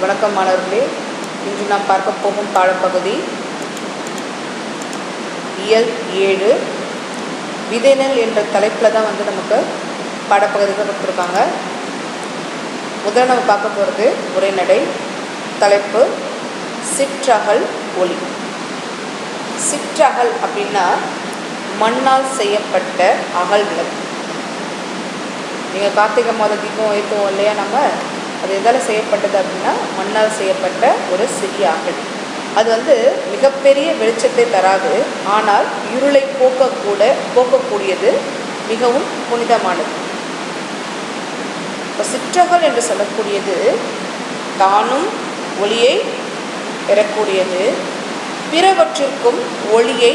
வணக்கம் மாணவர்களே. இன்று நாம் பார்க்க போகும் பாடப்பகுதி இயல் 7 விதைநெல் என்ற தலைப்பில் தான் நமக்கு பாடப்பகுதிகள் கொடுத்துருக்காங்க. முதல்ல நம்ம பார்க்க போகிறது உரைநடை. தலைப்பு சிற்றகல் ஒளி. சிற்றகல் அப்படின்னா மண்ணால் செய்யப்பட்ட அகல் விளக்கு. நீங்கள் கார்த்திகை மாத தீபம் ஏற்றுவோம் இல்லையா, நம்ம அது எதால் செய்யப்பட்டது அப்படின்னா மண்ணால் செய்யப்பட்ட ஒரு சிறிய அகல். அது மிகப்பெரிய வெளிச்சத்தை தராது, ஆனால் இருளை போக்கக்கூடியது, மிகவும் புனிதமானது. இப்போ சிற்றகல் என்று சொல்லக்கூடியது தானும் ஒளியை பெறக்கூடியது, பிறவற்றிற்கும் ஒளியை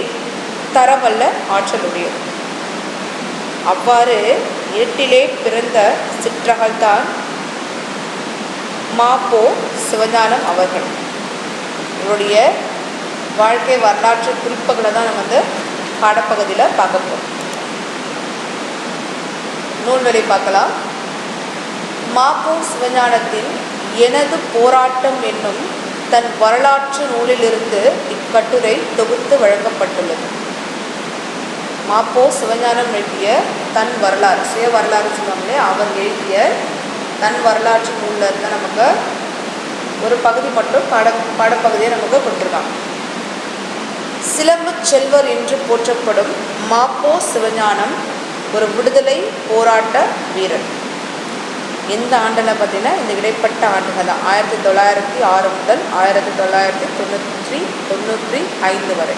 தரவல்ல ஆற்றலுடையது. அவ்வாறு இருட்டிலே பிறந்த சிற்றகல்தான் மாப்போ சிவஞானம் அவர்கள். இவருடைய வாழ்க்கை வரலாற்று குறிப்புகளை தான் நம்ம பாடப்பகுதியில் பார்க்க போகிறோம். நூல்வெளி பார்க்கலாம். மாப்போ சிவஞானத்தின் எனது போராட்டம் என்னும் தன் வரலாற்று நூலிலிருந்து இக்கட்டுரை தொகுத்து வழங்கப்பட்டுள்ளது. மாப்போ சிவஞானம் எழுதிய தன் வரலாறு, சுய வரலாறு சொல்லுவாங்களே, அவர் எழுதிய தன் வரலாற்று நூலில் இருந்து நமக்கு ஒரு பகுதி மட்டும் பாடப்பகுதியை நமக்கு கொடுத்துருக்காங்க. சிலம்பு செல்வர் என்று போற்றப்படும் மாப்போ சிவஞானம் ஒரு விடுதலை போராட்ட வீரர். எந்த ஆண்டில் பார்த்தீங்கன்னா இந்த இடைப்பட்ட ஆண்டுகள் தான் 1906 முதல் 1995 வரை.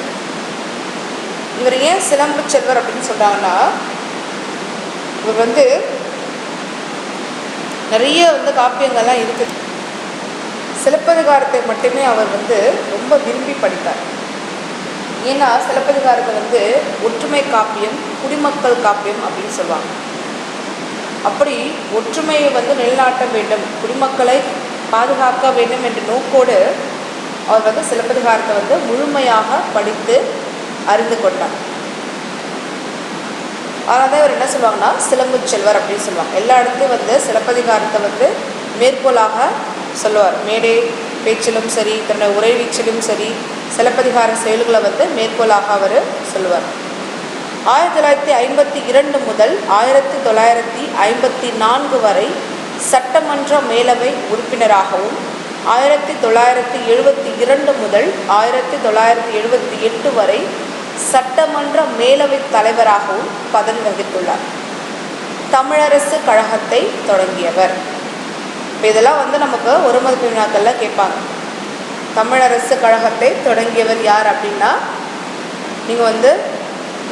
இவர் ஏன் சிலம்பு செல்வர் அப்படின்னு சொல்கிறாங்கன்னா, இவர் நிறைய காப்பியங்கள்லாம் இருக்குது. சிலப்பதிகாரத்தை மட்டுமே அவர் ரொம்ப விரும்பி படித்தார். ஏன்னா சிலப்பதிகாரத்தை ஒற்றுமை காப்பியம், குடிமக்கள் காப்பியம் அப்படின்னு சொல்லுவாங்க. அப்படி ஒற்றுமையை நிலைநாட்ட வேண்டும், குடிமக்களை பாதுகாக்க வேண்டும் என்ற நோக்கோடு அவர் சிலப்பதிகாரத்தை முழுமையாக படித்து அறிந்து கொண்டார். அதனால தான் இவர் என்ன சொல்லுவாங்கன்னா சிலம்பு செல்வர் அப்படின்னு சொல்லுவாங்க. எல்லா இடத்துலையும் சிலப்பதிகாரத்தை மேற்கோளாக சொல்லுவார். மேடை பேச்சிலும் சரி, தன்னுடைய உரை வீச்சிலும் சரி, சிலப்பதிகார செயல்களை மேற்கோளாக அவர் சொல்லுவார். 1952 முதல் 1954 வரை சட்டமன்ற மேலவை உறுப்பினராகவும், 1972 முதல் 1978 வரை சட்டமன்ற மேலவை தலைவராகவும் பதவி வகித்துள்ளார். தமிழரசு கழகத்தை தொடங்கியவர். இப்போ இதெல்லாம் நமக்கு ஒரு மதிப்பு வினாக்களில் கேட்பாங்க. தமிழரசு கழகத்தை தொடங்கியவர் யார் அப்படின்னா, நீங்கள்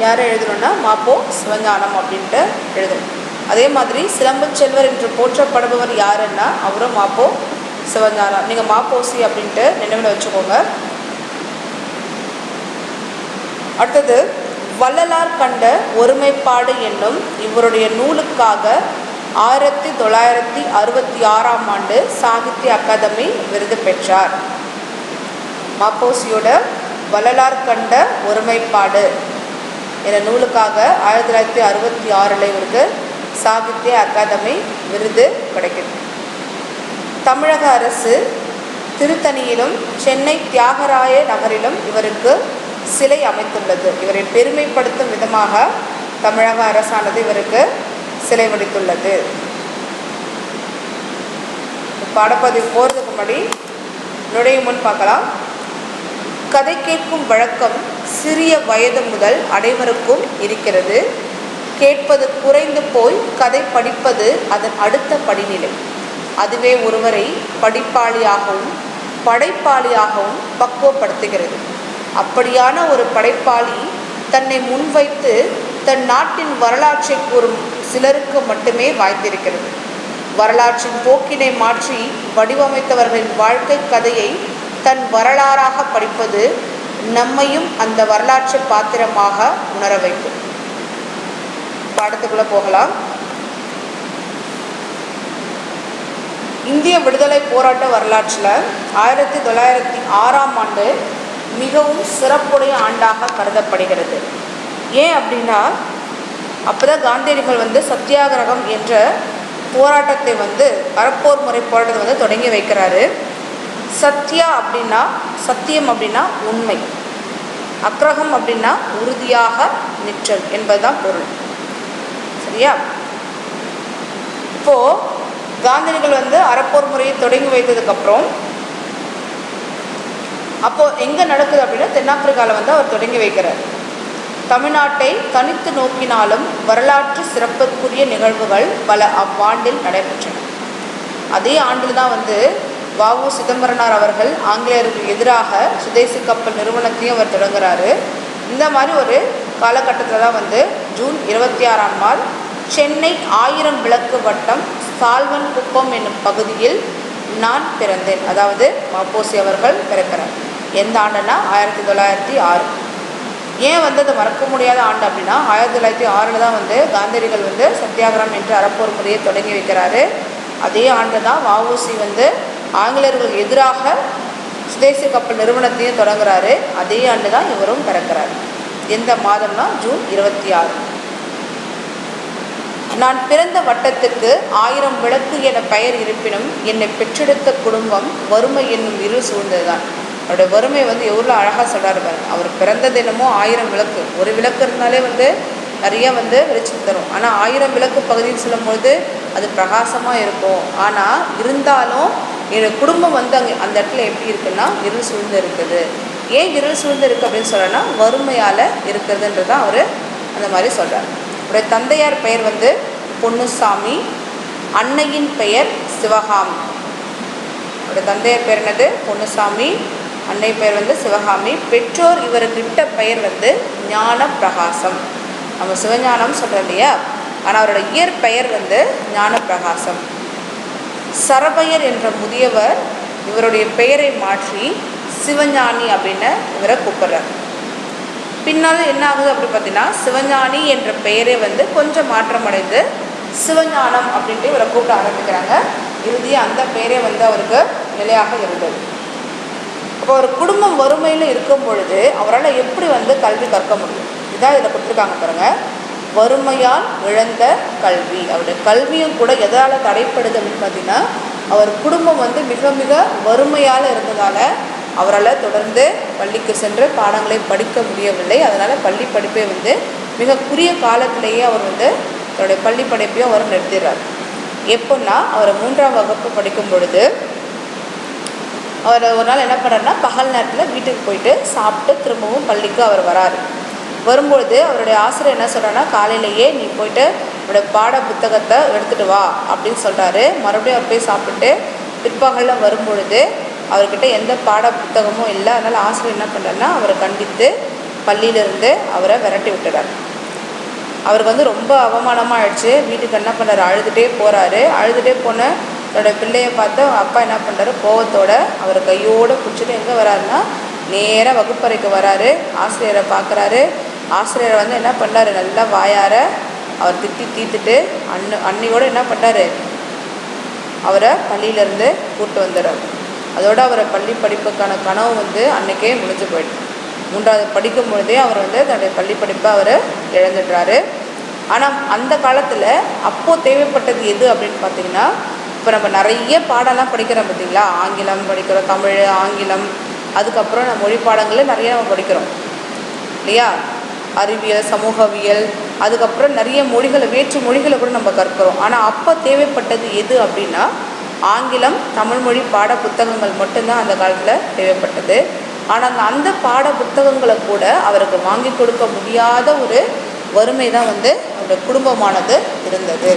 யாரை எழுதணும்னா மாப்போ சிவஞானம் அப்படின்ட்டு எழுதணும். அதே மாதிரி சிலம்பு செல்வர் என்று போற்றப்படுபவர் யாருன்னா அவரும் மாப்போ சிவஞானம். நீங்கள் மாப்போசி அப்படின்ட்டு நினைவில் வச்சுக்கோங்க. அடுத்தது வள்ளலார் கண்ட ஒருமைப்பாடு என்னும் இவருடைய நூலுக்காக 1966 ஆண்டு சாகித்ய அகாதமி விருது பெற்றார். மாப்போசியோட வள்ளலார் கண்ட ஒருமைப்பாடு என்ற நூலுக்காக 1966 இவருக்கு சாகித்ய அகாதமி விருது கிடைக்குது. தமிழக அரசு திருத்தணியிலும் சென்னை தியாகராய நகரிலும் இவருக்கு சிலை அமைத்துள்ளது. இவரை பெருமைப்படுத்தும் விதமாக தமிழக அரசானது இவருக்கு சிலை வடித்துள்ளது. பாடப்பகுதி போகிறதுக்கு முன்னாடி நுழையும் முன் பார்க்கலாம். கதை கேட்கும் வழக்கம் சிறிய வயது முதல் அனைவருக்கும் இருக்கிறது. கேட்பது குறைந்து போய் கதை படிப்பது அதன் அடுத்த படிநிலை. அதுவே ஒருவரை படிப்பாளியாகவும் படைப்பாளியாகவும் பக்குவப்படுத்துகிறது. அப்படியான ஒரு படைப்பாளி தன்னை முன்வைத்து தன் நாட்டின் வரலாற்றை கூறும் சிலருக்கு மட்டுமே வாய்த்திருக்கிறது. வரலாற்றின் போக்கினை மாற்றி வடிவமைத்தவர்களின் வாழ்க்கை கதையை தன் வரலாறாக படிப்பது நம்மையும் அந்த வரலாற்று பாத்திரமாக உணர வைக்கும். பாடத்துக்குள்ளே போகலாம். இந்திய விடுதலை போராட்ட வரலாற்றில் 1906 ஆண்டு மிகவும் சிறப்புடைய ஆண்டாக கருதப்படுகிறது. ஏன் அப்படின்னா அப்போ தான் காந்தியடிகள் சத்தியாகிரகம் என்ற போராட்டத்தை அறப்போர் முறை போராட்டத்தை தொடங்கி வைக்கிறாரு. சத்யா அப்படின்னா சத்தியம் அப்படின்னா உண்மை, அக்ரகம் அப்படின்னா உறுதியாக நிற்றல் என்பதுதான் பொருள். சரியா? இப்போது காந்தியடிகள் வந்து அறப்போர் முறையை தொடங்கி வைத்ததுக்கப்புறம் அப்போது எங்கே நடக்குது அப்படின்னா தென்னாப்பிரிக்காவில் வந்து அவர் தொடங்கி வைக்கிறார். தமிழ்நாட்டை தனித்து நோக்கினாலும் வரலாற்று சிறப்புக்குரிய நிகழ்வுகள் பல அவ்வாண்டில் நடைபெற்றன. அதே ஆண்டில் தான் வந்து வ.உ. சிதம்பரனார் அவர்கள் ஆங்கிலேயருக்கு எதிராக சுதேசி கப்பல் நிறுவனத்தையும் அவர் தொடங்குறாரு. இந்த மாதிரி ஒரு காலகட்டத்தில் தான் வந்து ஜூன் 26ஆம் நாள் சென்னை 1000 விளக்கு வட்டம் சால்வன் குப்பம் என்னும் பகுதியில் நான் பிறந்தேன், அதாவது ம.பொ.சி. அவர்கள் பிறக்கிறார். எந்த ஆண்டுனா 1906. ஏன் வந்து அதை மறக்க முடியாத ஆண்டு அப்படின்னா 1906 தான் வந்து காந்தியடிகள் வந்து சத்தியாகிரகம் என்ற அறப்போர் முறையை தொடங்கி வைக்கிறாரு. அதே ஆண்டு தான் வ.உ.சி. வந்து ஆங்கிலேயர்களுக்கு எதிராக சுதேசி கப்பல் நிறுவனத்தையும் தொடங்குறாரு. அதே ஆண்டு தான் இவரும் பிறக்கிறார். எந்த மாதம்னா ஜூன் 26. நான் பிறந்த வட்டத்துக்கு 1000 விளக்கு என பெயர் இருப்பினும் என்னை பெற்றெடுத்த குடும்பம் வறுமை என்னும் இருள் சூழ்ந்தது தான். அவருடைய வறுமை வந்து எவ்வளோ அழகாக சொல்கிறாரு பாருங்க. அவர் பிறந்தது என்னமோ 1000 விளக்கு, ஒரு விளக்கு இருந்தாலே வந்து நிறைய வந்து வெளிச்சம் தரும். ஆனால் 1000 விளக்கு பகுதின்னு சொல்லும்பொழுது அது பிரகாசமாக இருக்கும். ஆனால் இருந்தாலும் என்னோடய குடும்பம் வந்து அந்த இடத்துல எப்படி இருக்குன்னா இருள் சூழ்ந்து இருக்குது. ஏன் இருள் சூழ்ந்து இருக்குது அப்படின்னு சொல்லனா வறுமையால் இருக்கிறதுன்றதான் அவர் அந்த மாதிரி சொல்கிறார். அவருடைய தந்தையார் பெயர் வந்து பொன்னுசாமி, அன்னையின் பெயர் சிவகாமி. அவருடைய தந்தையார் பெயர் என்னது? பொன்னுசாமி, அன்னை பெயர் வந்து சிவகாமி. பெற்றோர் இவருக்கு இட்ட பெயர் வந்து ஞான பிரகாசம். நம்ம சிவஞானம் சொல்கிறோம் இல்லையா, ஆனால் அவரோட இயற்பெயர் வந்து ஞான பிரகாசம். சரபையர் என்ற முதியவர் இவருடைய பெயரை மாற்றி சிவஞானி அப்படின்னு இவரை கூப்பிட்றார். பின்னால் என்ன ஆகுது அப்படி பார்த்தீங்கன்னா சிவஞானி என்ற பெயரே வந்து கொஞ்சம் மாற்றம் அடைந்து சிவஞானம் அப்படின்ட்டு இவரை கூப்பிட ஆரம்பிக்கிறாங்க. இறுதியாக அந்த பெயரே வந்து அவருக்கு நிலையாக இருந்தது. அப்போ ஒரு குடும்பம் வறுமையில் இருக்கும் பொழுது அவரால் எப்படி வந்து கல்வி கற்க முடியும்? இதான் இதில் கொடுத்துருக்காங்க பாருங்கள். வறுமையால் இழந்த கல்வி. அவருடைய கல்வியும் கூட எதால் தடைப்படுது அப்படின்னு பார்த்தீங்கன்னா அவர் குடும்பம் வந்து மிக மிக வறுமையால் இருந்ததால் அவரால் தொடர்ந்து பள்ளிக்கு சென்று பாடங்களை படிக்க முடியவில்லை. அதனால் பள்ளி படிப்பை வந்து மிக குறுகிய காலத்திலேயே அவர் வந்து தன்னுடைய பள்ளி படிப்பையும் அவர் நிறுத்திடுறார். எப்போன்னா அவர் 3ஆம் வகுப்பு படிக்கும் பொழுது அவர் ஒரு நாள் என்ன பண்ணுறாருன்னா பகல் நேரத்தில் வீட்டுக்கு போயிட்டு சாப்பிட்டு திரும்பவும் பள்ளிக்கு அவர் வராரு. வரும்பொழுது அவருடைய ஆசிரியர் என்ன சொல்கிறாருன்னா காலையிலேயே நீ போயிட்டு அவருடைய பாட புத்தகத்தை எடுத்துகிட்டு வா அப்படின்னு சொல்கிறாரு. மறுபடியும் அவர் போய் சாப்பிட்டு பிற்பகலில் வரும்பொழுது அவர்கிட்ட எந்த பாட புத்தகமும் இல்லை. அதனால் ஆசிரியர் என்ன பண்ணுறாருன்னா அவரை கண்டித்து பள்ளியிலேருந்து அவரை விரட்டி விட்டுறார். அவருக்கு வந்து ரொம்ப அவமானமாக ஆயிடுச்சு. வீட்டுக்கு என்ன பண்ணுறாரு, அழுதுகிட்டே போகிறாரு. அழுதுகிட்டே போன தன்னோட பிள்ளையை பார்த்து அப்பா என்ன பண்ணுறாரு, கோவத்தோட அவர் கையோடு பிடிச்சிட்டு எங்கே வராருன்னா நேராக வகுப்பறைக்கு வராரு. ஆசிரியரை பார்க்குறாரு. ஆசிரியரை வந்து என்ன பண்ணார், நல்லா வாயார அவர் திட்டி தீர்த்துட்டு அன்னையோடு என்ன பண்ணார், அவரை பள்ளியிலேருந்து கூப்பிட்டு வந்துடுறார். அதோடு அவரை பள்ளி படிப்புக்கான கனவு வந்து அன்றைக்கே முடிஞ்சு போயிட்டு 3ஆவது படிக்கும் பொழுதே அவர் வந்து தன்னுடைய பள்ளி படிப்பை அவர் இழந்துடுறாரு. ஆனால் அந்த காலத்தில் அப்போது தேவைப்பட்டது எது அப்படின்னு பார்த்திங்கன்னா, இப்போ நம்ம நிறைய பாடம்லாம் படிக்கிறோம் பார்த்திங்களா, ஆங்கிலம் படிக்கிறோம், தமிழ், ஆங்கிலம், அதுக்கப்புறம் நம்ம மொழி பாடங்களில் நிறைய நம்ம படிக்கிறோம் இல்லையா, அறிவியல், சமூகவியல், அதுக்கப்புறம் நிறைய மொழிகளை, வேற்று மொழிகளை கூட நம்ம கற்கிறோம். ஆனால் அப்போ தேவைப்பட்டது எது அப்படின்னா ஆங்கிலம், தமிழ்மொழி பாட புத்தகங்கள் மட்டும்தான் அந்த காலத்தில் தேவைப்பட்டது. ஆனால் அந்த பாட புத்தகங்களை கூட அவருக்கு வாங்கி கொடுக்க முடியாத ஒரு வறுமை தான் வந்து அவருடைய குடும்பமானது இருந்தது.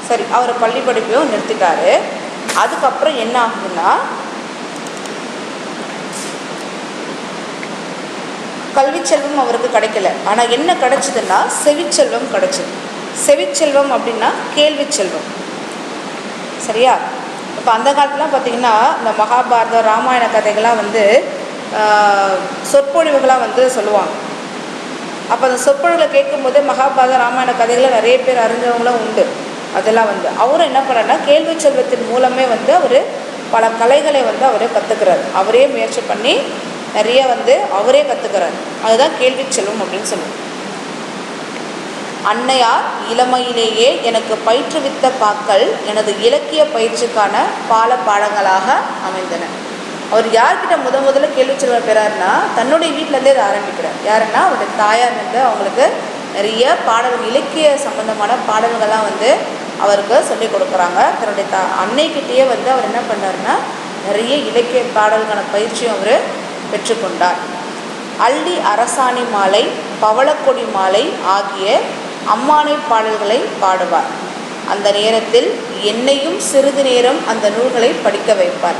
சரி, அவர் பள்ளி படிப்பையும் நிறுத்திட்டாரு. அதுக்கப்புறம் என்ன ஆகுதுன்னா கல்வி செல்வம் அவருக்கு கிடைக்கல. ஆனால் என்ன கிடைச்சதுன்னா செவிச்செல்வம் கிடைச்சிது. செவிச்செல்வம் அப்படின்னா கேள்வி செல்வம். சரியா? இப்போ அந்த காலத்துலாம் பார்த்திங்கன்னா இந்த மகாபாரதம், ராமாயண கதைகள்லாம் வந்து சொற்பொழிவுகளாக வந்து சொல்லுவாங்க. அப்போ அந்த சொற்பொழிவுகளை கேட்கும்போது மகாபாரத, ராமாயண கதைகளை நிறைய பேர் அறிஞ்சவங்களும் உண்டு. அதெல்லாம் வந்து அவரும் என்ன பண்ணுறாருன்னா கேள்வி செல்வத்தின் மூலமே வந்து அவர் பல கலைகளை வந்து அவரே கற்றுக்கிறார். அவரே முயற்சி பண்ணி நிறைய வந்து அவரே கற்றுக்கிறார். அதுதான் கேள்வி செல்வம் அப்படின்னு சொல்லுவோம். அன்னையார் இளமையிலேயே எனக்கு பயிற்றுவித்த பாக்கள் எனது இலக்கிய பயிற்சிக்கான பாடங்களாக அமைந்தன. அவர் யார்கிட்ட முதல்ல கேள்வி செல்வம் பெறாருன்னா தன்னுடைய வீட்டிலேருந்தே இதை ஆரம்பிக்கிறார். யாருன்னா அவருடைய தாயார் வந்து அவங்களுக்கு நிறைய பாடல்கள், இலக்கிய சம்பந்தமான பாடல்கள்லாம் வந்து அவருக்கு சொல்லிக் கொடுக்குறாங்க. தன்னுடைய அன்னைக்கிட்டேயே வந்து அவர் என்ன பண்ணாருன்னா நிறைய இலக்கிய பாடல்கான பயிற்சியும் அவர் பெற்றுக்கொண்டார். அள்ளி அரசாணி மாலை, பவளக்கொடி மாலை ஆகிய அம்மானை பாடல்களை பாடுவார். அந்த நேரத்தில் என்னையும் சிறிது நேரம் அந்த நூல்களை படிக்க வைப்பார்.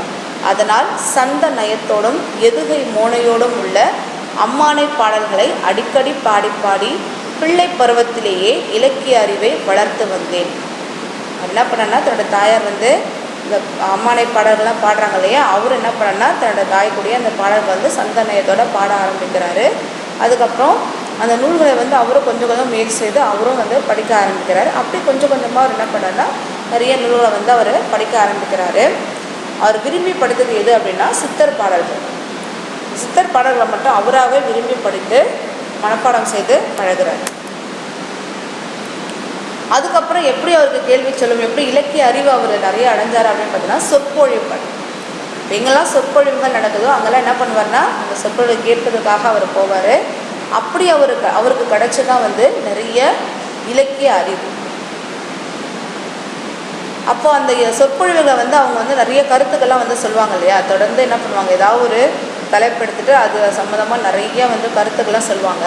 அதனால் சந்த நயத்தோடும் எதுகை மோனையோடும் உள்ள அம்மானை பாடல்களை அடிக்கடி பாடி பாடி பிள்ளை பருவத்திலேயே இலக்கிய அறிவை வளர்த்து வந்தேன். என்ன பண்ணனா தன்னோட தாயார் வந்து இந்த அம்மானை பாடல்கள்லாம் பாடுறாங்க இல்லையா, அவர் என்ன பண்ணனா தன்னோட தாய்க்குடிய அந்த பாடல்கள் வந்து சந்த நயத்தோடு பாட ஆரம்பிக்கிறாரு. அதுக்கப்புறம் அந்த நூல்களை வந்து அவரும் கொஞ்சம் கொஞ்சம் முயற்சி செய்து அவரும் வந்து படிக்க ஆரம்பிக்கிறார். அப்படி கொஞ்சம் கொஞ்சமாக அவர் என்ன பண்ணார்னா நிறைய நூல்களை வந்து அவர் படிக்க ஆரம்பிக்கிறாரு. அவர் விரும்பி படித்தது எது அப்படின்னா சித்தர் பாடல்கள். சித்தர் பாடல்களை மட்டும் அவராகவே விரும்பி படித்து மனப்பாடம் செய்து பழகிறார். அதுக்கப்புறம் எப்படி அவருக்கு கேள்வி சொல்லும், எப்படி இலக்கிய அறிவு அவர் நிறைய அடைஞ்சார் அப்படின்னு பார்த்தீங்கன்னா சொற்பொழிவுகள். எங்கெல்லாம் சொற்பொழிவுகள் நடக்குதோ அங்கெல்லாம் என்ன பண்ணுவார்னா அந்த சொற்பொழிவு கேட்பதற்காக அவர் போவார். அப்படி அவருக்கு கிடைச்சதான் வந்து நிறைய இலக்கிய அறிவு. அப்போ அந்த சொற்பொழிவுகளை வந்து அவங்க வந்து நிறைய கருத்துக்கள்லாம் வந்து சொல்லுவாங்க இல்லையா, தொடர்ந்து என்ன பண்ணுவாங்க ஏதாவது ஒரு தலைப்படுத்திட்டு அது சம்மந்தமாக நிறைய வந்து கருத்துக்கள்லாம் சொல்லுவாங்க.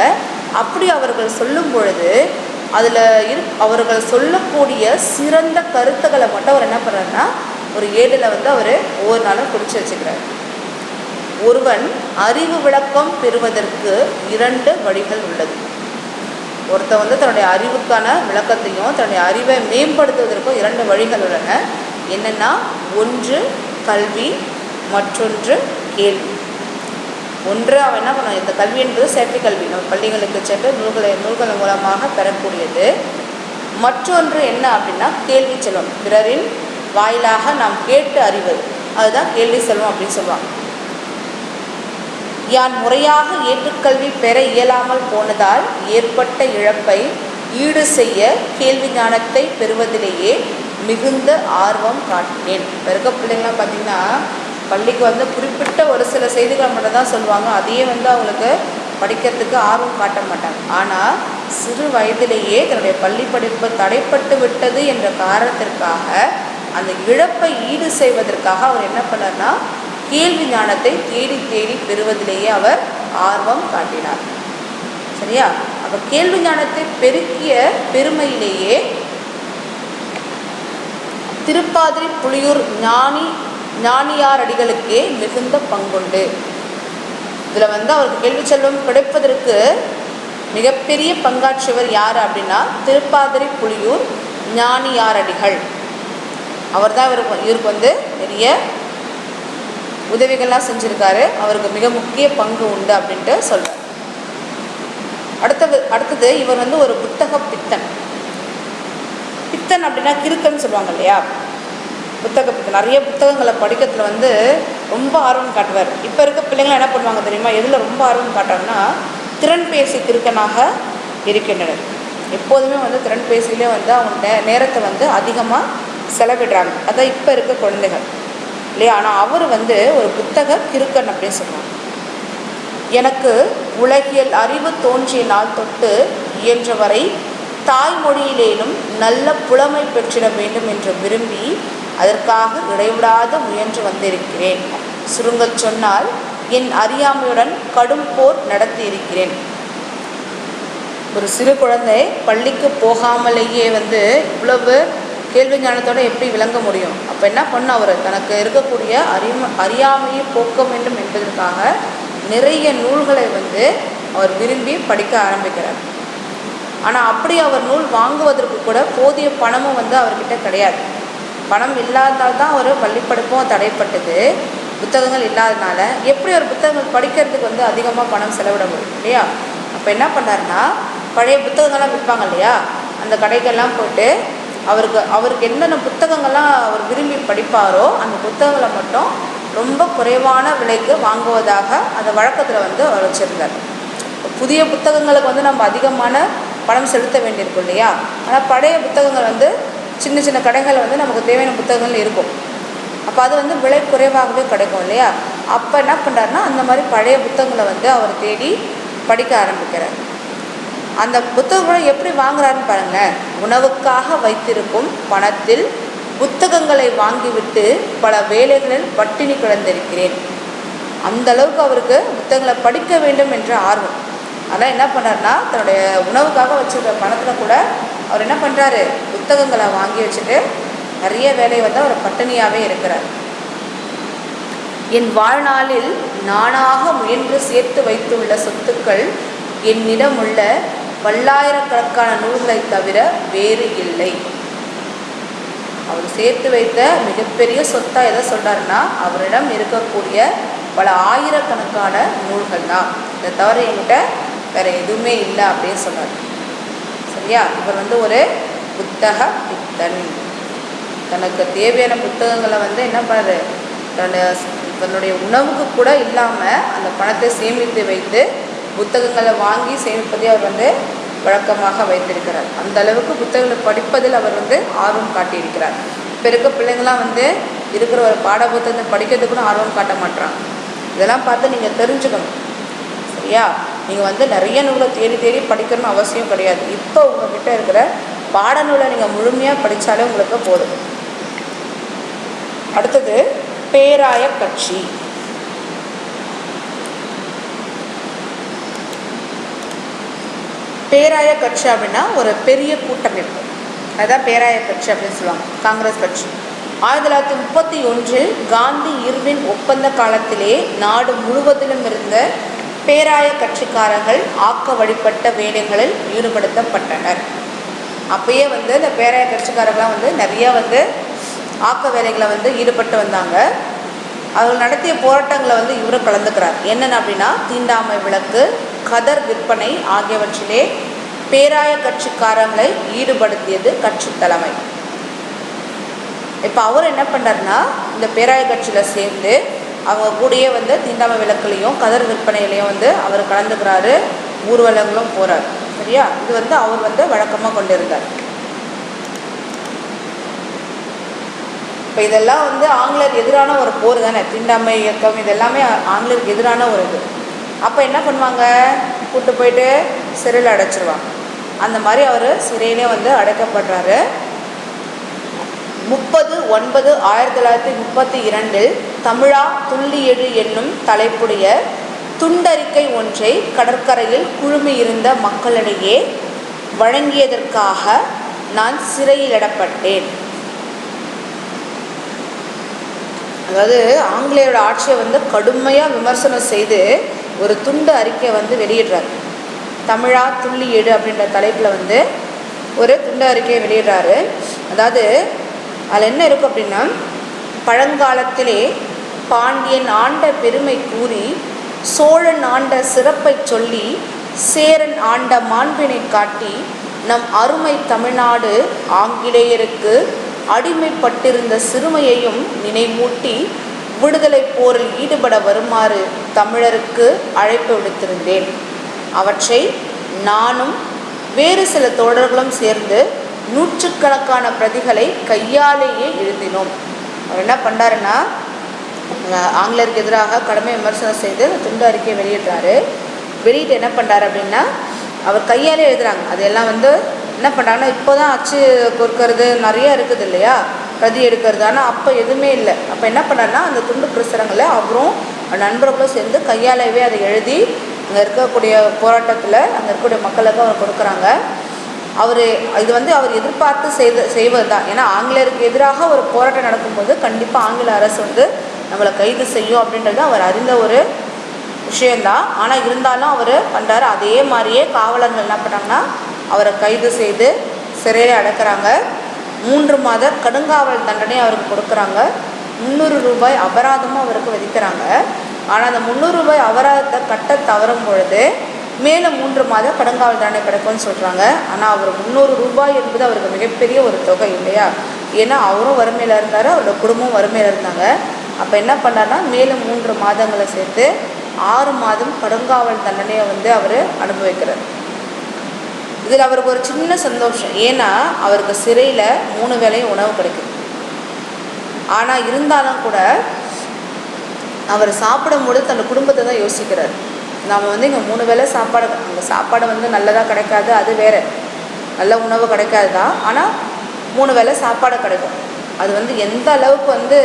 அப்படி அவர்கள் சொல்லும் பொழுது அதில் அவர்கள் சொல்லக்கூடிய சிறந்த கருத்துக்களை மட்டும் அவர் என்ன பண்ணுறாருன்னா ஒரு ஏடில் வந்து அவர் ஒவ்வொரு நாளும் குறித்து வச்சுக்கிறார். ஒருவன் அறிவு விளக்கம் பெறுவதற்கு 2 வழிகள் உள்ளது. ஒருத்தர் வந்து தன்னுடைய அறிவுக்கான விளக்கத்தையும் தன்னுடைய அறிவை மேம்படுத்துவதற்கும் 2 வழிகள் உள்ளன. என்னென்னா, ஒன்று கல்வி, மற்றொன்று கேள்வி. ஒன்று அவன் என்ன பண்ணுவான், இந்த கல்வி என்பது செயற்கை கல்வி, நம்ம பள்ளிகளுக்கு சென்று நூல்கள் மூலமாக பெறக்கூடியது. மற்றொன்று என்ன அப்படின்னா கேள்வி செல்வம், பிறரின் வாயிலாக நாம் கேட்டு அறிவது, அதுதான் கேள்வி செல்வம் அப்படின்னு சொல்லுவாங்க. யான் முறையாக ஏற்றுக்கல்வி பெற இயலாமல் போனதால் ஏற்பட்ட இழப்பை ஈடு செய்ய கேள்வி ஞானத்தை பெறுவதிலேயே மிகுந்த ஆர்வம் காட்டினேன். இப்போ இருக்க பிள்ளைங்களாம் பார்த்திங்கன்னா பள்ளிக்கு வந்து குறிப்பிட்ட ஒரு சில செய்திகளை மட்டும் தான் சொல்லுவாங்க. அதையே வந்து அவங்களுக்கு படிக்கிறதுக்கு ஆர்வம் காட்ட மாட்டாங்க. ஆனால் சிறு வயதிலேயே தன்னுடைய பள்ளி படிப்பு தடைப்பட்டு விட்டது என்ற காரணத்திற்காக அந்த இழப்பை ஈடு செய்வதற்காக அவர் என்ன பண்ணார்னா கேள்வி ஞானத்தை தேடி தேடி பெறுவதிலேயே அவர் ஆர்வம் காட்டினார். சரியா? அப்போ கேள்வி ஞானத்தை பெருக்கிய பெருமையிலேயே திருப்பாதிரி புலியூர் ஞானியார் அடிகளுக்கே மிகுந்த பங்குண்டு. இதில் வந்து அவருக்கு கேள்வி செல்வம் கிடைப்பதற்கு மிகப்பெரிய பங்காற்றியவர் யார் அப்படின்னா திருப்பாதிரி புலியூர் ஞானியார் அடிகள். அவர் தான் இவருக்கு வந்து நிறைய உதவிகள்லாம் செஞ்சுருக்காரு. அவருக்கு மிக முக்கிய பங்கு உண்டு அப்படின்ட்டு சொல்கிறார். அடுத்தது இவர் வந்து ஒரு புத்தக பித்தன். பித்தன் அப்படின்னா கிறுக்கன்னு சொல்லுவாங்க இல்லையா, புத்தக பித்தன். நிறைய புத்தகங்களை படிக்கிறதுல வந்து ரொம்ப ஆர்வம் காட்டுவார். இப்போ இருக்க பிள்ளைங்களாம் என்ன பண்ணுவாங்க தெரியுமா, எதில் ரொம்ப ஆர்வம் காட்டுறாங்கன்னா திறன்பேசி கிறுக்கனாக இருக்கின்றனர். எப்போதுமே வந்து திறன்பேசியிலே வந்து அவங்க நேரத்தை வந்து அதிகமாக செலவிடுறாங்க. அதான் இப்போ இருக்க குழந்தைகள் இல்லையா. ஆனால் அவர் வந்து ஒரு புத்தக கிறுக்கன் அப்படின்னு சொல்லுவாங்க. எனக்கு உலகியல் அறிவு தோன்றிய நாள் தொட்டு இயன்றவரை தாய்மொழியிலேனும் நல்ல புலமை பெற்றிட வேண்டும் என்று விரும்பி அதற்காக இடைவிடாத முயன்று வந்திருக்கிறேன். சுருங்கச் சொன்னால் என் அறியாமையுடன் கடும் போர் நடத்தி இருக்கிறேன். ஒரு சிறு குழந்தை பள்ளிக்கு போகாமலேயே வந்து இவ்வளவு கேள்வி ஞானத்தோடு எப்படி விளங்க முடியும்? அப்போ என்ன பண்ண, அவர் தனக்கு இருக்கக்கூடிய அறியாமையை போக்க வேண்டும் என்பதற்காக நிறைய நூல்களை வந்து அவர் விரும்பி படிக்க ஆரம்பிக்கிறார். ஆனால் அப்படி அவர் நூல் வாங்குவதற்கு கூட போதிய பணமும் வந்து அவர்கிட்ட கிடையாது. பணம் இல்லாததால் அவர் பள்ளி படிப்பும் தடைப்பட்டது. புத்தகங்கள் இல்லாதனால எப்படி ஒரு புத்தகங்கள் படிக்கிறதுக்கு வந்து அதிகமாக பணம் செலவிட முடியும் இல்லையா. அப்போ என்ன பண்ணார்னா பழைய புத்தகங்கள்லாம் விற்பாங்க இல்லையா, அந்த கடைகள்லாம் போய்ட்டு அவருக்கு என்னென்ன புத்தகங்கள்லாம் அவர் விரும்பி படிப்பாரோ அந்த புத்தகங்களை மட்டும் ரொம்ப குறைவான விலைக்கு வாங்குவதாக அந்த வழக்கத்தில் வந்து அவர் வச்சுருந்தார். புதிய புத்தகங்களுக்கு வந்து நம்ம அதிகமான பணம் செலுத்த வேண்டியிருக்கும் இல்லையா. ஆனால் பழைய புத்தகங்கள் வந்து சின்ன சின்ன கடைகளில் வந்து நமக்கு தேவையான புத்தகங்கள் இருக்கும். அப்போ அது வந்து விலை குறைவாகவே கிடைக்கும் இல்லையா. அப்போ என்ன பண்ணுறாருன்னா அந்த மாதிரி பழைய புத்தகங்களை வந்து அவர் தேடி படிக்க ஆரம்பிக்கிறார். அந்த புத்தகங்களை எப்படி வாங்குறாருன்னு பாருங்கள். உணவுக்காக வைத்திருக்கும் பணத்தில் புத்தகங்களை வாங்கிவிட்டு பல வேலைகளில் பட்டினி கிடந்திருக்கிறேன். அந்த அளவுக்கு அவருக்கு புத்தகங்களை படிக்க வேண்டும் என்ற ஆர்வம். ஆனால் என்ன பண்ணுறாருனா தன்னுடைய உணவுக்காக வச்சுருக்க பணத்தில் கூட அவர் என்ன பண்ணுறாரு, புத்தகங்களை வாங்கி வச்சுட்டு நிறைய வேலை வந்து அவர் பட்டினியாகவே இருக்கிறார். என் வாழ்நாளில் நானாக முயன்று சேர்த்து வைத்துள்ள சொத்துக்கள் என்னிடம் உள்ள பல்லாயிரக்கணக்கான நூல்களை தவிர வேறு இல்லை. அவர் சேர்த்து வைத்த மிகப்பெரிய சொத்தா எதை சொல்கிறாருன்னா அவரிடம் இருக்கக்கூடிய பல ஆயிரக்கணக்கான நூல்கள் தான், இதை தவிர என்கிட்ட வேறு எதுவுமே இல்லை அப்படின்னு சொன்னார். சரியா. இவர் வந்து ஒரு புத்தக பித்தன். தனக்கு தேவையான புத்தகங்களை வந்து என்ன பண்ணுறாரு, தன்னுடைய உணவுக்கு கூட இல்லாமல் அந்த பணத்தை சேமித்து வைத்து புத்தகங்களை வாங்கி சேமிப்பதை அவர் வந்து வழக்கமாக வைத்திருக்கிறார். அந்த அளவுக்கு புத்தகங்களை படிப்பதில் அவர் வந்து ஆர்வம் காட்டியிருக்கிறார். இப்போ இருக்க பிள்ளைங்களாம் வந்து இருக்கிற ஒரு பாட புத்தகத்தை படிக்கிறதுக்கு கூட ஆர்வம் காட்ட மாட்டாங்க. இதெல்லாம் பார்த்து நீங்கள் தெரிஞ்சுக்கணும். சரியா. நீங்கள் வந்து நிறைய நூலை தேடி தேடி படிக்கணும்னு அவசியம் கிடையாது. இப்போ உங்கள்கிட்ட இருக்கிற பாடநூலை நீங்கள் முழுமையாக படித்தாலே உங்களுக்கு போதும். அடுத்தது பேராய கட்சி. பேராய கட்சி அப்படின்னா ஒரு பெரிய கூட்டமைப்பு, அதுதான் பேராய கட்சி அப்படின்னு சொல்லுவாங்க. காங்கிரஸ் கட்சி 1931 காந்தி இர்வின் ஒப்பந்த காலத்திலே நாடு முழுவதிலும் இருந்த பேராய கட்சிக்காரர்கள் ஆக்க வழிபட்ட வேலைகளில் ஈடுபடுத்தப்பட்டனர். அப்பயே வந்து இந்த பேராய கட்சிக்காரர்கள்லாம் வந்து நிறைய வந்து ஆக்க வேலைகளை வந்து ஈடுபட்டு வந்தாங்க. அவர்கள் நடத்திய போராட்டங்களை வந்து இவரும் கலந்துக்கிறார். என்னென்ன அப்படின்னா தீண்டாமை விளக்கு, கதர் விற்பனை ஆகியவற்றிலே பேராய கட்சிக்காரங்களை ஈடுபடுத்தியது கட்சி தலைமை. இப்போ அவர் என்ன பண்ணுறாருன்னா இந்த பேராய கட்சியில் சேர்ந்து அவங்க கூடயே வந்து தீண்டாமை விளக்குலையும் கதர் விற்பனையிலையும் வந்து அவர் கலந்துக்கிறாரு. ஊர்வலங்களும் போகிறார். சரியா. இது வந்து அவர் வந்து வழக்கமாக கொண்டிருந்தார். இப்போ இதெல்லாம் வந்து ஆங்கிலேயருக்கு எதிரான ஒரு போர் தானே. தீண்டாமை இயக்கம் இதெல்லாமே ஆங்கிலேயருக்கு எதிரான ஒரு இது. அப்போ என்ன பண்ணுவாங்க, கூட்டு போயிட்டு சிறையில் அடைச்சிருவாங்க. அந்த மாதிரி அவர் சிறையிலே வந்து அடைக்கப்படுறாரு. 30/9/1932 தமிழா துள்ளி எழு என்னும் தலைப்புடைய துண்டறிக்கை ஒன்றை கடற்கரையில் குழுமியிருந்த மக்களிடையே வழங்கியதற்காக நான் சிறையிலிடப்பட்டேன். அதாவது ஆங்கிலேயரோட ஆட்சியை வந்து கடுமையாக விமர்சனம் செய்து ஒரு துண்டு அறிக்கை வந்து வெளியிடுறாரு. தமிழா துள்ளி எழு அப்படின்ற தலைப்பில் வந்து ஒரு துண்டு அறிக்கையை வெளியிடுறாரு. அதாவது அதில் என்ன இருக்கும் அப்படின்னா, பழங்காலத்திலே பாண்டியன் ஆண்ட பெருமை கூறி, சோழன் ஆண்ட சிறப்பை சொல்லி, சேரன் ஆண்ட மாண்பினை காட்டி, நம் அருமை தமிழ்நாடு ஆங்கிலேயருக்கு அடிமைப்பட்டிருந்த சிறுமையையும் நினைவூட்டி விடுதலை போரில் ஈடுபட வருமாறு தமிழருக்கு அழைப்பு விடுத்திருந்தேன். அவற்றை நானும் வேறு சில தோழர்களும் சேர்ந்து நூற்றுக்கணக்கான பிரதிகளை கையாலேயே எழுதினோம். அவர் என்ன பண்ணுறாருன்னா ஆங்கிலேயருக்கு எதிராக கடுமை விமர்சனம் செய்து துண்டு அறிக்கையை வெளியிடுறாரு. வெளியிட்டு என்ன பண்ணுறாரு அப்படின்னா அவர் கையாலே எழுதுகிறாங்க. அதெல்லாம் வந்து என்ன பண்ணுறாங்கன்னா இப்போ தான் அச்சு கொடுக்கறது நிறையா இருக்குது இல்லையா, பிரதி எடுக்கிறது. ஆனால் அப்போ எதுவுமே இல்லை. அப்போ என்ன பண்ணாருன்னா அந்த துண்டு பிரசுரங்களை அவரும் நண்பர்களும் சேர்ந்து கையாலவே அதை எழுதி அங்கே இருக்கக்கூடிய போராட்டத்தில் அங்கே இருக்கக்கூடிய மக்களுக்கு அவர் கொடுக்குறாங்க. அவர் இது வந்து அவர் எதிர்பார்த்து செய்வது தான். ஏன்னா ஆங்கிலேயருக்கு எதிராக ஒரு போராட்டம் நடக்கும்போது கண்டிப்பாக ஆங்கில அரசு வந்து நம்மளை கைது செய்யும் அப்படின்றது அவர் அறிந்த ஒரு விஷயந்தான். ஆனால் இருந்தாலும் அவர் பண்ணுறாரு. அதே மாதிரியே காவலர்கள் என்ன பண்ணுறாங்கன்னா அவரை கைது செய்து சிறையில் அடைக்கிறாங்க. 3 மாத கடுங்காவல் தண்டனை அவருக்கு கொடுக்குறாங்க. 300 ரூபாய் அபராதமும் அவருக்கு விதிக்கிறாங்க. ஆனால் அந்த 300 ரூபாய் அபராதத்தை கட்ட தவறும் பொழுது மேலும் 3 மாத கடுங்காவல் தண்டனை கிடைக்கும்னு சொல்கிறாங்க. ஆனால் அவர் 300 ரூபாய் என்பது அவருக்கு மிகப்பெரிய ஒரு தொகை இல்லையா. ஏன்னா அவரும் வறுமையில் இருந்தார், அவரோட குடும்பமும் வறுமையில் இருந்தாங்க. அப்போ என்ன பண்ணார்னா மேலும் 3 மாதங்களை சேர்த்து 6 மாதம் கடுங்காவல் தண்டனையை வந்து அவர் அனுபவிக்கிறார். இதில் அவருக்கு ஒரு சின்ன சந்தோஷம். ஏன்னா அவருக்கு சிறையில் 3 வேளையும் உணவு கிடைக்குது. ஆனால் இருந்தாலும் கூட அவர் சாப்பிடும்போது தன் குடும்பத்தை தான் யோசிக்கிறார். நாம் வந்து இங்கே 3 வேளை சாப்பாடு, அங்கே சாப்பாடு வந்து நல்லதாக கிடைக்காது, அது வேறு, நல்ல உணவு கிடைக்காது தான். ஆனால் 3 வேளை சாப்பாடு கிடைக்கும். அது வந்து எந்த அளவுக்கு வந்து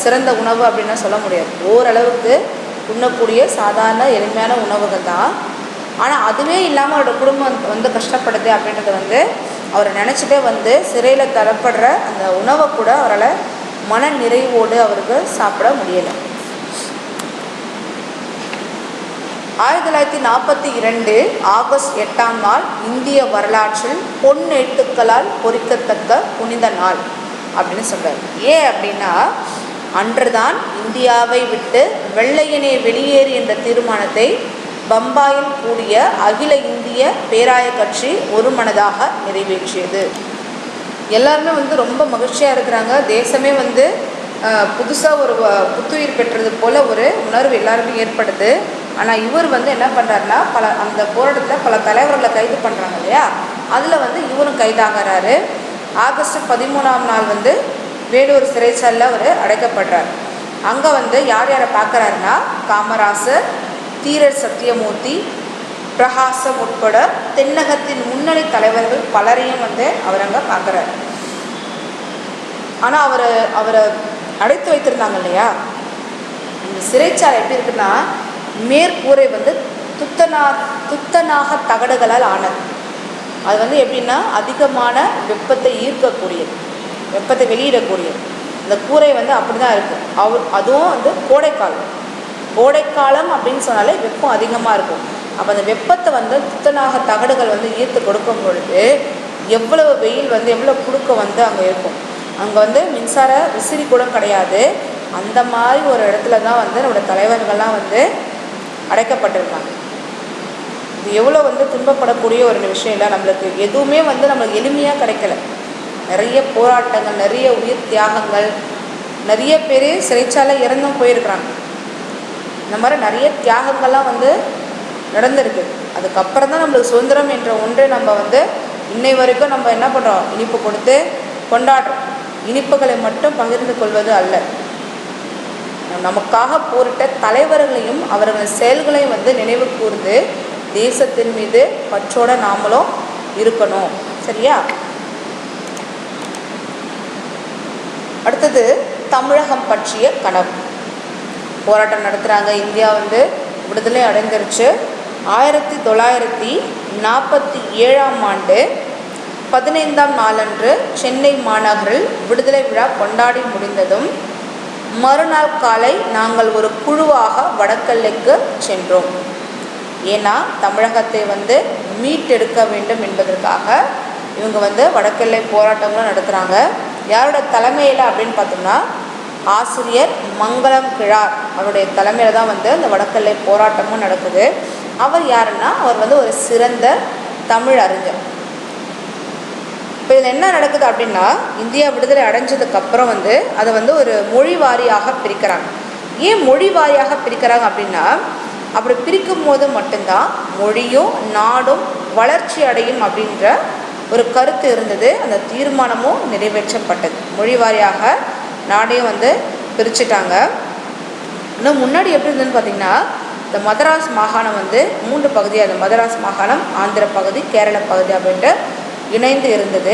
சிறந்த உணவு அப்படின்னா சொல்ல முடியாது. ஓரளவுக்கு உண்ணக்கூடிய சாதாரண எளிமையான உணவுகள் தான். ஆனால் அதுவே இல்லாமல் அவரோட குடும்பம் வந்து கஷ்டப்படுது அப்படின்றத வந்து அவரை நினச்சிட்டே வந்து சிறையில் தரப்படுற அந்த உணவை கூட அவரால் மன நிறைவோடு அவருக்கு சாப்பிட முடியலை. 1942 ஆகஸ்ட் 8ஆம் நாள் இந்திய வரலாற்றில் பொன் எழுத்துக்களால் பொறிக்கத்தக்க புனித நாள் அப்படின்னு சொல்கிறார். ஏன் அப்படின்னா, அன்றுதான் இந்தியாவை விட்டு வெள்ளையனே வெளியேறு என்ற தீர்மானத்தை பம்பாயில் கூடிய அகில இந்திய பேராய கட்சி ஒரு மனதாக நிறைவேற்றியது. எல்லாருமே வந்து ரொம்ப மகிழ்ச்சியாக இருக்கிறாங்க. தேசமே வந்து புதுசாக ஒரு புத்துயிர் பெற்றது போல் ஒரு உணர்வு எல்லாருமே ஏற்படுது. ஆனால் இவர் வந்து என்ன பண்ணுறாருன்னா, அந்த போராட்டத்தில் பல தலைவர்களை கைது பண்ணுறாங்க இல்லையா, அதில் வந்து இவரும் கைதாகிறாரு. ஆகஸ்ட் 13ஆம் நாள் வந்து வேலூர் சிறைச்சாலையில் அவர் அடைக்கப்படுறார். அங்கே வந்து யார் யாரை பார்க்குறாருன்னா, காமராசர், தீரர் சத்தியமூர்த்தி, பிரகாசம் உட்பட தென்னகத்தின் முன்னணி தலைவர்கள் பலரையும் வந்து அவர் அங்கே பார்க்குறாரு. ஆனால் அவரை அடைத்து வைத்திருந்தாங்க இல்லையா, இந்த சிறைச்சாலை எப்படி இருக்குன்னா, மேற்கூரை வந்து துத்தநாக தகடுகளால் ஆனது. அது வந்து எப்படின்னா அதிகமான வெப்பத்தை ஈர்க்கக்கூடியது, வெப்பத்தை வெளியிடக்கூடியது. இந்த கூரை வந்து அப்படி தான் இருக்குது. அதுவும் வந்து கோடைக்காலம் அப்படின்னு சொன்னாலே வெப்பம் அதிகமாக இருக்கும். அப்போ அந்த வெப்பத்தை வந்து துத்தநாக தகடுகள் வந்து ஈர்த்து கொடுக்கும் பொழுது எவ்வளவு வெயில் வந்து எவ்வளோ குறுக்க வந்து அங்கே இருக்கும். அங்கே வந்து மின்சார விசிறி கூட கிடையாது. அந்த மாதிரி ஒரு இடத்துல தான் வந்து நம்மளோட தலைவர்கள்லாம் வந்து அடைக்கப்பட்டிருக்காங்க. இது எவ்வளோ வந்து துன்பப்படக்கூடிய ஒரு விஷயம் இல்லை. நம்மளுக்கு எதுவுமே வந்து நம்மளுக்கு எளிமையாக கிடைக்கல. நிறைய போராட்டங்கள், நிறைய உயிர் தியாகங்கள், நிறைய பேர் சிறைச்சாலை இறந்தும் போயிருக்கிறாங்க. இந்த மாதிரி நிறைய தியாகங்கள்லாம் வந்து நடந்திருக்கு. அதுக்கப்புறம் தான் நம்மளுக்கு சுதந்திரம் என்ற ஒன்றை நம்ம வந்து இன்னை வரைக்கும் நம்ம என்ன பண்ணுறோம், இனிப்பு கொடுத்து கொண்டாடுறோம். இனிப்புகளை மட்டும் பகிர்ந்து கொள்வது அல்ல, நமக்காக போரிட்ட தலைவர்களையும் அவர்கள் செயல்களையும் வந்து நினைவு கூர்ந்து தேசத்தின் மீது பற்றோட நாமளும் இருக்கணும். சரியா? அடுத்தது தமிழகம் பற்றிய கனவு. போராட்டம் நடத்துகிறாங்க. இந்தியா வந்து விடுதலை அடைந்துருச்சு. 1947ஆம் ஆண்டு 15ஆம் நாளன்று சென்னை மாநகரில் விடுதலை விழா கொண்டாடி முடிந்ததும் மறுநாள் காலை நாங்கள் ஒரு குழுவாக வடக்கெல்லைக்கு சென்றோம். ஏன்னா தமிழகத்தை வந்து மீட்டெடுக்க வேண்டும் என்பதற்காக இவங்க வந்து வடக்கெல்லை போராட்டங்களும் நடத்துகிறாங்க. யாரோட தலைமையில் அப்படின்னு பார்த்தோம்னா, ஆசிரியர் மங்களம் கிழார் அவருடைய தலைமையில் தான் வந்து அந்த வடக்கெல்லை போராட்டமும் நடக்குது. அவர் யாருன்னா, அவர் வந்து ஒரு சிறந்த தமிழ் அறிஞர். இப்போ இதில் என்ன நடக்குது அப்படின்னா, இந்தியா விடுதலை அடைஞ்சதுக்கப்புறம் வந்து அதை வந்து ஒரு மொழி வாரியாக பிரிக்கிறாங்க. ஏன் மொழி வாரியாக பிரிக்கிறாங்க அப்படின்னா, அப்படி பிரிக்கும் போது மட்டும்தான் மொழியும் நாடும் வளர்ச்சி அடையும் அப்படின்ற ஒரு கருத்து இருந்தது. அந்த தீர்மானமும் நிறைவேற்றப்பட்டது. மொழி வாரியாக நாடையும் வந்து பிரிச்சுட்டாங்க. இன்னும் முன்னாடி எப்படி இருந்ததுன்னு பார்த்திங்கன்னா, இந்த மதராஸ் மாகாணம் வந்து 3 பகுதியாக, அந்த மதராஸ் மாகாணம், ஆந்திர பகுதி, கேரள பகுதி அப்படின்ட்டு இணைந்து இருந்தது.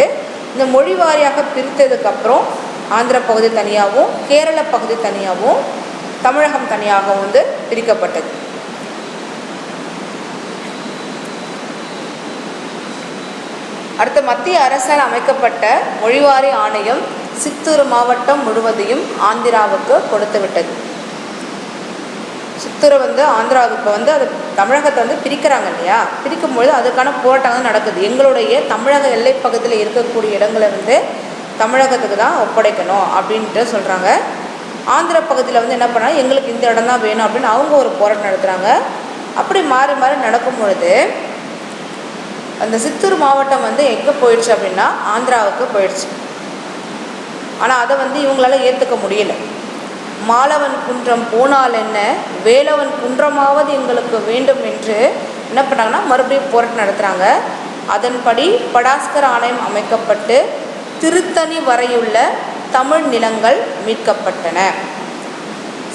இந்த மொழி வாரியாக பிரித்ததுக்கப்புறம் ஆந்திர பகுதி தனியாகவும் கேரள பகுதி தனியாகவும் தமிழகம் தனியாகவும் வந்து பிரிக்கப்பட்டது. அடுத்த மத்திய அரசால் அமைக்கப்பட்ட மொழிவாரி ஆணையம் சித்தூர் மாவட்டம் முழுவதையும் ஆந்திராவுக்கு கொடுத்து விட்டது. சித்தூரை வந்து ஆந்திராவுக்கு இப்போ வந்து அது தமிழகத்தை வந்து பிரிக்கிறாங்க இல்லையா, பிரிக்கும்பொழுது அதுக்கான போராட்டம் நடக்குது. எங்களுடைய தமிழக எல்லை பகுதியில் இருக்கக்கூடிய இடங்களை வந்து தமிழகத்துக்கு தான் ஒப்படைக்கணும் அப்படின்ட்டு சொல்கிறாங்க. ஆந்திர பகுதியில் வந்து என்ன பண்ணால், எங்களுக்கு இந்த இடம் தான் வேணும் அப்படின்னு அவங்க ஒரு போராட்டம் நடத்துகிறாங்க. அப்படி மாறி மாறி நடக்கும் பொழுது அந்த சித்தூர் மாவட்டம் வந்து எங்கே போயிடுச்சு அப்படின்னா ஆந்திராவுக்கு போயிடுச்சு. ஆனால் அதை வந்து இவங்களால ஏற்றுக்க முடியல. மாலவன் குன்றம் போனால் என்ன, வேலவன் குன்றமாவது எங்களுக்கு வேண்டும் என்று என்ன பண்ணாங்கன்னா மறுபடியும் போராட்டம் நடத்துகிறாங்க. அதன்படி படாஸ்கர் ஆணையம் அமைக்கப்பட்டு திருத்தணி வரையுள்ள தமிழ் நிலங்கள் மீட்கப்பட்டன.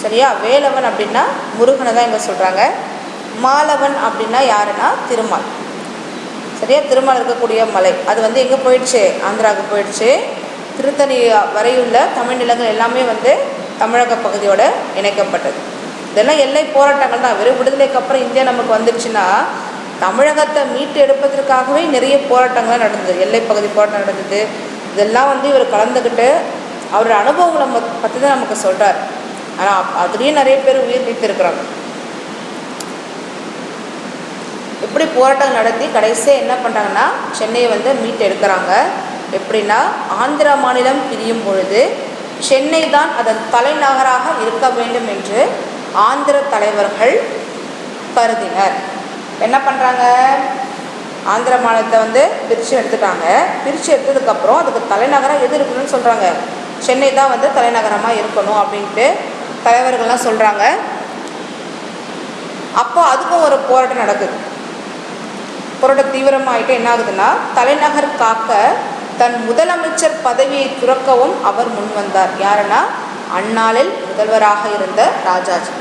சரியா? வேலவன் அப்படின்னா முருகனை தான் இங்கே சொல்கிறாங்க. மாலவன் அப்படின்னா யாருன்னா திருமால். சரியா? திருமால் இருக்கக்கூடிய மலை அது வந்து எங்கே போயிடுச்சு? ஆந்திராவுக்கு போயிடுச்சு. திருத்தணி வரையுள்ள தமிழ் நிலங்கள் எல்லாமே வந்து தமிழக பகுதியோடு இணைக்கப்பட்டது. இதெல்லாம் எல்லை போராட்டங்கள் தான். வெறும் விடுதலைக்கு அப்புறம் இந்தியா நமக்கு வந்துடுச்சுன்னா தமிழகத்தை மீட்டு எடுப்பதற்காகவே நிறைய போராட்டங்கள்லாம் நடந்தது. எல்லை பகுதி போராட்டம் நடந்தது. இதெல்லாம் வந்து இவர் கலந்துக்கிட்டு அவரோட அனுபவங்களை பற்றி தான் நமக்கு சொல்கிறார். ஆனால் அதுலேயும் நிறைய பேர் உயிர் நீத்திருக்கிறாங்க. எப்படி போராட்டம் நடத்தி கடைசியாக என்ன பண்ணுறாங்கன்னா சென்னையை வந்து மீட்டு எடுக்கிறாங்க. எப்படின்னா ஆந்திரா மாநிலம் பிரியும் பொழுது சென்னை தான் அதன் தலைநகராக இருக்க வேண்டும் என்று ஆந்திர தலைவர்கள் கருதினர். என்ன பண்ணுறாங்க? ஆந்திர மாநிலத்தை வந்து பிரித்து எடுத்துட்டாங்க. பிரித்து எடுத்ததுக்கப்புறம் அதுக்கு தலைநகராக எது இருக்கணும்னு சொல்கிறாங்க? சென்னை தான் வந்து தலைநகரமாக இருக்கணும் அப்படின்ட்டு தலைவர்கள்லாம் சொல்கிறாங்க. அப்போ அதுக்கும் ஒரு போராட்டம் நடக்குது. போராட்டம் தீவிரமாகிட்டு என்ன ஆகுதுன்னா தலைநகர் காக்க தன் முதலமைச்சர் பதவியை துறக்கவும் அவர் முன்வந்தார். யாருன்னா அந்நாளில் முதல்வராக இருந்த ராஜாஜி.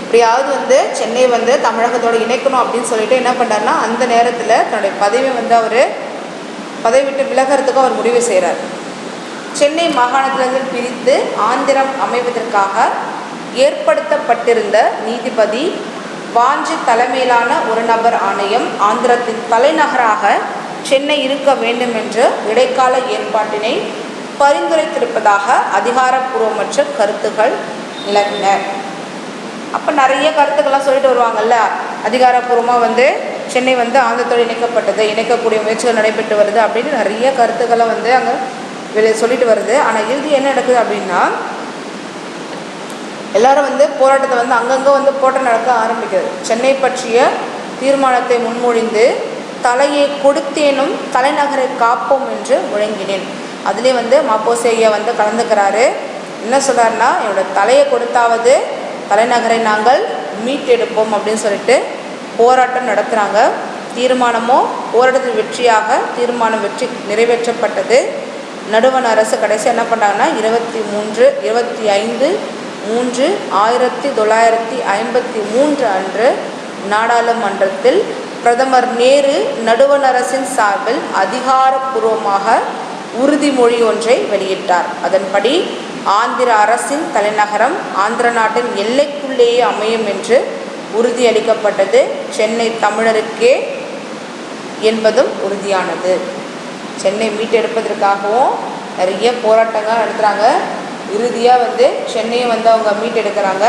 எப்படியாவது வந்து சென்னை வந்து தமிழகத்தோடு இணைக்கணும் அப்படின்னு சொல்லிட்டு என்ன பண்ணுறாருன்னா அந்த நேரத்தில் தன்னுடைய பதவியை வந்து அவர் பதவி விட்டு விலகிறதுக்கு அவர் முடிவு செய்கிறார். சென்னை மாகாணத்திலிருந்து பிரித்து ஆந்திரம் அமைவதற்காக ஏற்படுத்தப்பட்டிருந்த நீதிபதி வாஞ்சி தலைமையிலான ஒரு நபர் ஆணையம் ஆந்திரத்தின் தலைநகராக சென்னை இருக்க வேண்டும் என்ற இடைக்கால ஏற்பாட்டினை பரிந்துரைத்திருப்பதாக அதிகாரப்பூர்வமற்ற கருத்துக்கள் நிலவின. அப்போ நிறைய கருத்துக்கள்லாம் சொல்லிட்டு வருவாங்கல்ல. அதிகாரப்பூர்வமாக வந்து சென்னை வந்து ஆந்திரத்தோடு இணைக்கப்பட்டது, இணைக்கக்கூடிய முயற்சிகள் நடைபெற்று வருது அப்படின்னு நிறைய கருத்துக்களை வந்து அங்கே சொல்லிட்டு வருது. ஆனால் இறுதி என்ன நடக்குது அப்படின்னா எல்லாரும் வந்து போராட்டத்தை வந்து அங்கங்கே வந்து போராட்டம் நடக்க ஆரம்பிக்கிறது. சென்னை பற்றிய தீர்மானத்தை முன்மொழிந்து தலையை கொடுத்தேனும் தலைநகரை காப்போம் என்று முழங்கினேன். அதுலேயே வந்து மாப்போசி ஐயா வந்து கலந்துக்கிறாரு. என்ன சொல்கிறாருன்னா என்னோட தலையை கொடுத்தாவது தலைநகரை நாங்கள் மீட்டெடுப்போம் அப்படின்னு சொல்லிட்டு போராட்டம் நடத்துகிறாங்க. தீர்மானமோ போராட்டத்தில் வெற்றியாக தீர்மானம் நிறைவேற்றப்பட்டது. நடுவண் அரசு கடைசி என்ன பண்ணாங்கன்னா 25/3/1953 அன்று நாடாளுமன்றத்தில் பிரதமர் நேரு நடுவண் அரசின் சார்பில் அதிகாரப்பூர்வமாக உறுதிமொழி ஒன்றை வெளியிட்டார். அதன்படி ஆந்திர அரசின் தலைநகரம் ஆந்திர நாட்டின் எல்லைக்குள்ளேயே அமையும் என்று உறுதியளிக்கப்பட்டது. சென்னை தமிழருக்கே என்பதும் உறுதியானது. சென்னை மீட்டெடுப்பதற்காகவும் நிறைய போராட்டங்கள் நடத்துகிறாங்க. இறுதியாக வந்து சென்னையை வந்து அவங்க மீட்டெடுக்கிறாங்க.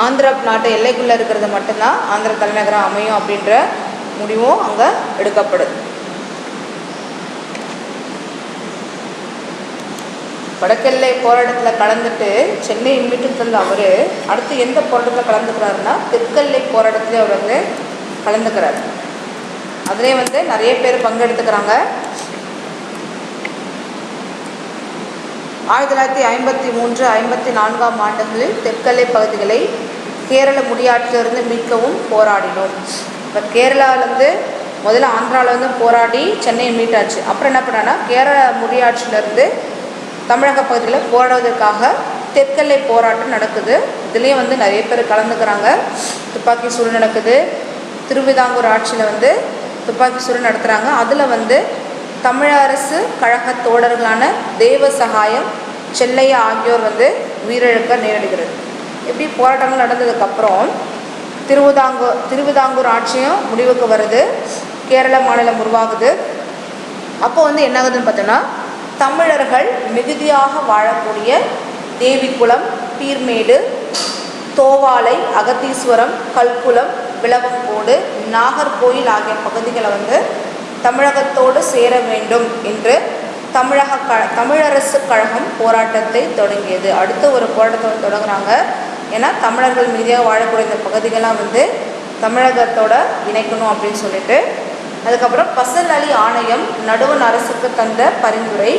ஆந்திர நாட்டு எல்லைக்குள்ளே இருக்கிறது மட்டும்தான் ஆந்திர தலைநகரம் அமையும் அப்படின்ற முடிவும் அங்கே எடுக்கப்படுது. வடக்கெல்லை போராட்டத்தில் கலந்துட்டு சென்னை மீட்டு தந்த அவர் அடுத்து எந்த போராட்டத்தில் கலந்துக்கிறாருன்னா தெற்கெல்லை போராட்டத்திலே அவர் வந்து கலந்துக்கிறார். அதிலே வந்து நிறைய பேர் பங்கெடுத்துக்கிறாங்க. 1953-54 ஆண்டுகளில் தெற்கெல்லை பகுதிகளை கேரள முடியாட்சியிலிருந்து மீட்கவும் போராடினோம். இப்போ கேரளாவிலேருந்து முதல்ல ஆந்திராவில் வந்து போராடி சென்னையை மீட்டாச்சு. அப்புறம் என்ன பண்ணான்னா கேரள முடியாட்சியிலேருந்து தமிழக பகுதியில் போராடுவதற்காக தெற்கெல்லை போராட்டம் நடக்குது. இதுலேயும் வந்து நிறைய பேர் கலந்துக்கிறாங்க. துப்பாக்கி சூடு நடக்குது. திருவிதாங்கூர் ஆட்சியில் வந்து துப்பாக்கி சூடு நடத்துகிறாங்க. அதில் வந்து தமிழரசு கழக தோழர்களான தேவசகாயம், செல்லையா ஆகியோர் வந்து உயிரிழக்க நேரிடுகிறது. இப்படி போராட்டங்கள் நடந்ததுக்கப்புறம் திருவிதாங்கூர் ஆட்சியும் முடிவுக்கு வருது. கேரள மாநிலம் உருவாகுது. அப்போ வந்து என்ன ஆகுதுன்னு பார்த்தோன்னா தமிழர்கள் மிகுதியாக வாழக்கூடிய தேவிக்குளம், பீர்மேடு, தோவாலை, அகத்தீஸ்வரம், கல்குளம், விளவங்கோடு, நாகர்கோயில் ஆகிய பகுதிகளை வந்து தமிழகத்தோடு சேர வேண்டும் என்று தமிழரசு கழகம் போராட்டத்தை தொடங்கியது. அடுத்த ஒரு போராட்டத்தை தொடங்குறாங்க. ஏன்னா தமிழர்கள் மீதியாக வாழக்கூடிய இந்த பகுதிகள்லாம் வந்து தமிழகத்தோட இணைக்கணும் அப்படின்னு சொல்லிட்டு. அதுக்கப்புறம் பசல் அலி ஆணையம் நடுவண் அரசுக்கு தந்த பரிந்துரை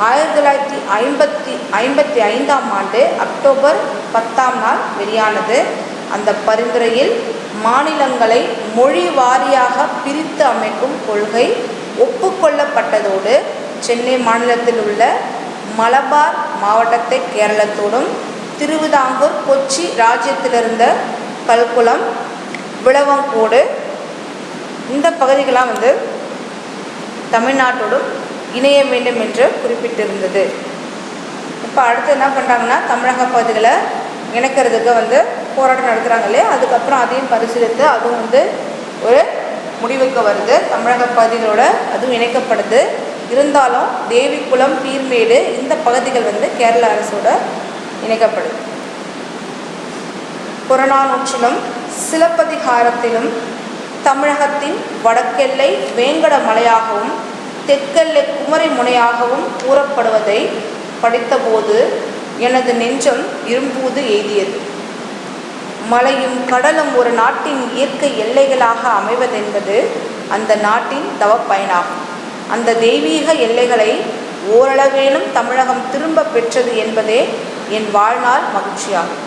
1955 ஆண்டு அக்டோபர் 10 வெளியானது. அந்த பரிந்துரையில் மாநிலங்களை மொழி வாரியாக பிரித்து அமைக்கும் கொள்கை ஒப்புக்கொள்ளப்பட்டதோடு சென்னை மாநிலத்தில் உள்ள மலபார் மாவட்டத்தை கேரளத்தோடும், திருவிதாங்கூர், கொச்சி ராஜ்யத்திலிருந்த கல்குளம், விளவங்கோடு இந்த பகுதிகளாக தமிழ்நாட்டோடும் இணைய வேண்டும் என்று குறிப்பிட்டிருந்தது. இப்போ அடுத்து என்ன பண்ணுறாங்கன்னா, தமிழக பகுதிகளை இணைக்கிறதுக்கு போராட்டம் நடத்துகிறாங்க இல்லையா, அதுக்கப்புறம் அதையும் பரிசீலித்து அதுவும் ஒரு முடிவுக்கு வருது. தமிழக பகுதிகளோட அதுவும் இணைக்கப்படுது. இருந்தாலும் தேவிக்குளம், பீர்மேடு இந்த பகுதிகள் கேரள அரசோட இணைக்கப்படுது. புறநானூற்றிலும் சிலப்பதிகாரத்திலும் தமிழகத்தின் வடக்கெல்லை வேங்கட மலையாகவும் தெற்கெல்லை குமரி முனையாகவும் கூறப்படுவதை படித்தபோது எனது நெஞ்சம் இரும்பூது எய்தியது. மலையும் கடலும் ஒரு நாட்டின் இயற்கை எல்லைகளாக அமைவதென்பது அந்த நாட்டின் தவப்பயனாகும். அந்த தெய்வீக எல்லைகளை ஓரளவேனும் தமிழகம் திரும்ப பெற்றது என்பதே என் வாழ்நாள் மகிழ்ச்சியாகும்.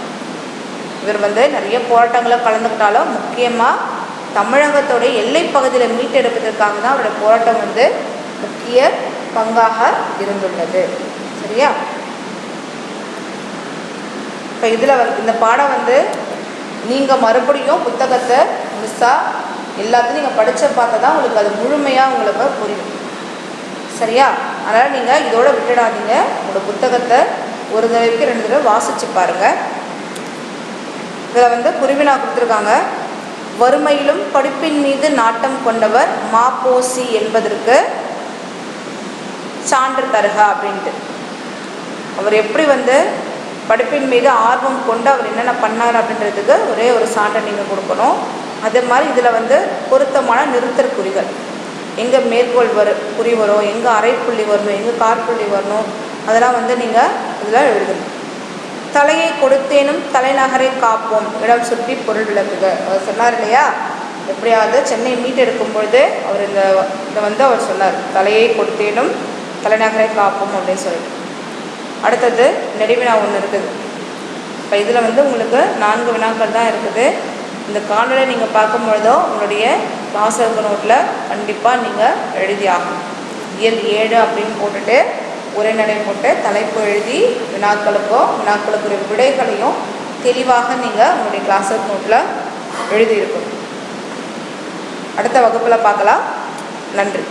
இவர் நிறைய போராட்டங்களை கலந்துக்கிட்டாலும் முக்கியமாக தமிழகத்தோடைய எல்லை பகுதியில் மீட்டெடுப்பதற்காக தான் அவருடைய போராட்டம் முக்கிய பங்காக இருந்துள்ளது. சரியா? இப்போ இதில் இந்த பாடம் நீங்கள் மறுபடியும் புத்தகத்தை முழுசாக எல்லாத்தையும் நீங்கள் படித்த பார்த்தா தான் உங்களுக்கு அது முழுமையாக உங்களுக்கு புரியும். சரியா? அதனால் நீங்கள் இதோட விட்டுடாதீங்க. உங்களோட புத்தகத்தை ஒரு தடவைக்கு 2 தடவை வாசித்து பாருங்கள். இதில் குருவினா கொடுத்துருக்காங்க. வறுமையிலும் படிப்பின் மீது நாட்டம் கொண்டவர் மாப்போசி என்பதற்கு சான்று தருக அப்படின்ட்டு. அவர் எப்படி படிப்பின் மீது ஆர்வம் கொண்டு அவர் என்னென்ன பண்ணார் அப்படின்றதுக்கு ஒரே ஒரு சான்றை நீங்கள் கொடுக்கணும். அதே மாதிரி இதில் பொருத்தமான நிறுத்தற் குறிகள், எங்கே மேற்கோள் குறி வரும், எங்கே அரைப்புள்ளி வரணும், எங்கே காற்புள்ளி வரணும், அதெல்லாம் நீங்கள் இதில் எழுதணும். தலையை கொடுத்தேனும் தலைநகரை காப்போம், இடம் சுற்றி பொருள் விளக்குக. அவர் சொன்னார் இல்லையா, எப்படியாவது சென்னை மீட்டெடுக்கும் பொழுது அவர் இதை அவர் சொன்னார், தலையை கொடுத்தேனும் தலைநகரை காப்போம் அப்படின்னு சொல்லிட்டு. அடுத்தது நெடுவினா ஒன்று இருக்குது. இப்போ இதில் உங்களுக்கு 4 வினாக்கள் தான் இருக்குது. இந்த காணொலியை நீங்கள் பார்க்கும்பொழுதோ உங்களுடைய வாசக நோட்டில் கண்டிப்பாக நீங்கள் எழுதி ஆகும். இயல் 7 அப்படின்னு போட்டுட்டு உரைநடை போட்டு தலைப்பு எழுதி வினாக்களுக்குரிய விடைகளையும் தெளிவாக நீங்கள் உங்களுடைய கிளாஸ் நோட்டில் எழுதியிருக்கணும். அடுத்த வகுப்பில் பார்க்கலாம். நன்றி.